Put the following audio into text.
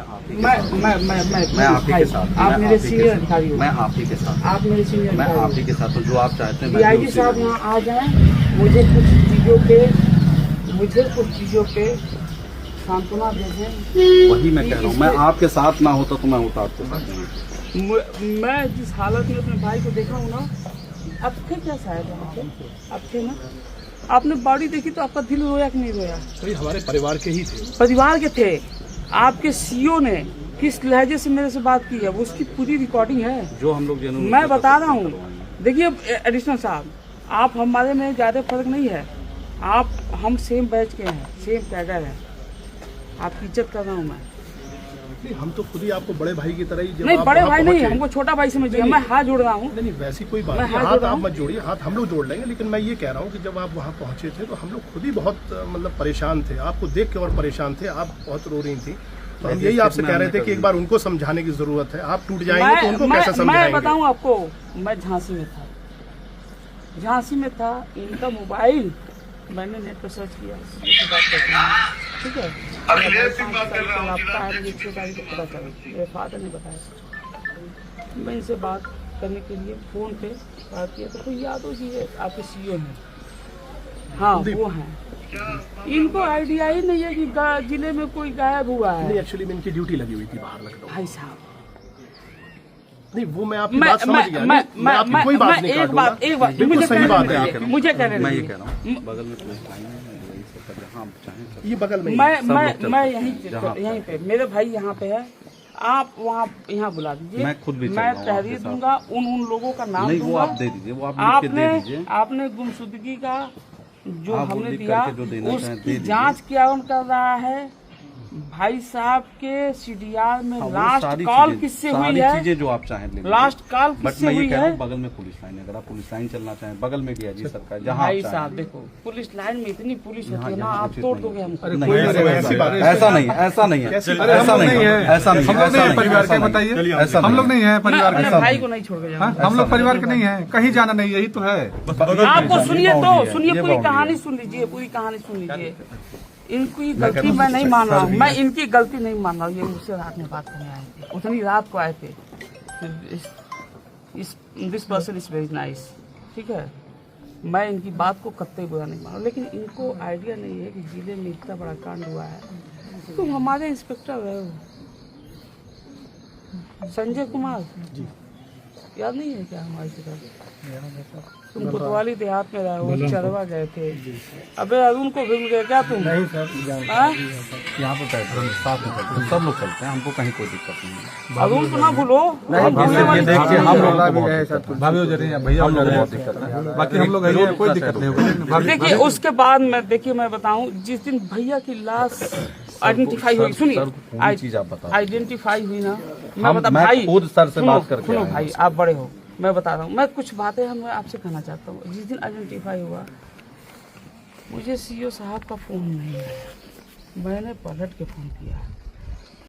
मैं आप ही के साथ, आप मेरे सीनियर अधिकारी हो, मैं आप ही के साथ, आप मेरे सीनियर मैं अधिकारी आप ही के साथ हूँ। जो आप चाहते हैं डीआईजी साहब यहाँ आ जाएं, मुझे कुछ चीज़ों पे सांत्वना दे दें। वही मैं कह रहा हूँ, मैं आपके साथ ना होता तो मैं होता आपके साथ नहीं। मैं जिस हालत में अपने भाई को देखा हूँ ना, अब थे क्या शायद अब थे ना, आपने बॉडी देखी तो आपका दिल रोया कि नहीं रोया? तो हमारे परिवार के ही थे, परिवार के थे। आपके सीईओ ने किस लहजे से मेरे से बात की है, वो उसकी पूरी रिकॉर्डिंग है जो हम लोग मैं बता रहा हूँ। देखिए एडिशनल साहब, आप हमारे में ज़्यादा फर्क नहीं है, हम सेम बैच के हैं, सेम कैडर है, आपकी इज्जत कर रहा हूँ मैं। नहीं, हम तो खुद ही आपको बड़े भाई की तरह ही नहीं, बड़े भाई नहीं, हमको छोटा भाई समझिए, मैं हाथ जोड़ रहा हूँ। नहीं, वैसी कोई बात नहीं, हाथ आप मत जोड़िए, हाथ हम लोग जोड़ लेंगे। लेकिन मैं ये कह रहा हूँ कि जब आप वहाँ पहुँचे थे तो हम लोग खुद ही बहुत मतलब परेशान थे, आपको देख के और परेशान थे, आप बहुत रो रही थी। तो हम यही आपसे कह रहे थे कि एक बार उनको समझाने की जरूरत है। आप टूट जाएंगे तो उनको कैसे समझाएंगे? मैं बताऊँ आपको, मैं झांसी में था, इनका मोबाइल मैंने नेट पर सर्च किया, ठीक है, मेरे फादर ने बताया, मैं इनसे बात करने के लिए फ़ोन पे बात किया तो कोई यादव जी है, आपके सीईओ हैं, हाँ वो हैं। इनको आइडिया ही नहीं है कि जिले में कोई गायब हुआ है। एक्चुअली में इनकी ड्यूटी लगी हुई थी बाहर लखनऊ। भाई साहब, नहीं वो मैं आपकी बात समझ गया, मैं आपकी कोई बात नहीं काटूंगा, एक बात बिल्कुल सही बात है। मुझे कहने मैं ये कह रहा हूँ, बगल में पुलिस लाइन है, जहाँ चाहें ये बगल में मैं यहीं पे, मेरे भाई यहाँ पे है, आप वहाँ यहाँ बुला दीजिए, मैं खुद भी मैं तहरीर दूंगा, उन लोगों का नाम दूंगा। वो आप दे दीजिए, वो आप लिख के दे दीजिए। आपने गुमशुदगी का जो हमने दिया उसकी जांच क्या कर रहा है। भाई साहब के सीडीआर में लास्ट कॉल किससे हुई है, चीजें जो आप चाहें, लास्ट कॉल किससे हुई है। बगल में पुलिस लाइन है, अगर आप पुलिस लाइन चलना चाहें बगल में डीआईजी सरकार जहाँ भाई साहब देखो, पुलिस लाइन में इतनी पुलिस होती है ना, आप तोड़ दोगे हमको। ऐसा नहीं है, ऐसा नहीं है, ऐसा नहीं है, ऐसा नहीं है। परिवार के बताइए, हम लोग नहीं है परिवार के, भाई को नहीं छोड़ के जाओ, हम लोग परिवार के नहीं है, कहीं जाना नहीं, यही तो है। आपको सुनिए तो सुनिए, पूरी कहानी सुन लीजिए, पूरी कहानी सुन लीजिए। इनकी गलती मैं नहीं मान रहा हूँ, मैं इनकी गलती नहीं मान रहा हूँ। ये मुझसे रात में बात करने आए थे, उतनी रात को आए थे। This person is very nice, ठीक है, मैं इनकी बात को कतई बुरा नहीं मान रहा, लेकिन इनको आइडिया नहीं है कि जिले में इतना बड़ा कांड हुआ है। तुम हमारे इंस्पेक्टर रहे हो संजय कुमार जी, याद नहीं है क्या हमारी शिकायत? तुम कोतवाली देहात में रहे हो, चरवा गए थे। अबे अरुण को भूल गए क्या तुम? नहीं सर, यहाँ पे साथ में सब लोग चलते हैं, हमको कहीं कोई दिक्कत नहीं है। अरुण को ना भूलो, भैया बाकी हम लोग कोई दिक्कत नहीं होगी। देखिए उसके बाद में, देखिए मैं बताऊं, जिस दिन भैया की लाश आइडेंटिफाई हुई, सुनिए चीज आप बताओ, आइडेंटिफाई हुई ना, मैं बता भाई खुद सर से बात करके सुनो भाई, आप बड़े हो, मैं बता रहा हूँ, मैं कुछ बातें हम आपसे कहना चाहता हूँ। जिस दिन आइडेंटिफाई हुआ, मुझे सीईओ साहब का फोन नहीं आया, मैंने पलट के फोन किया।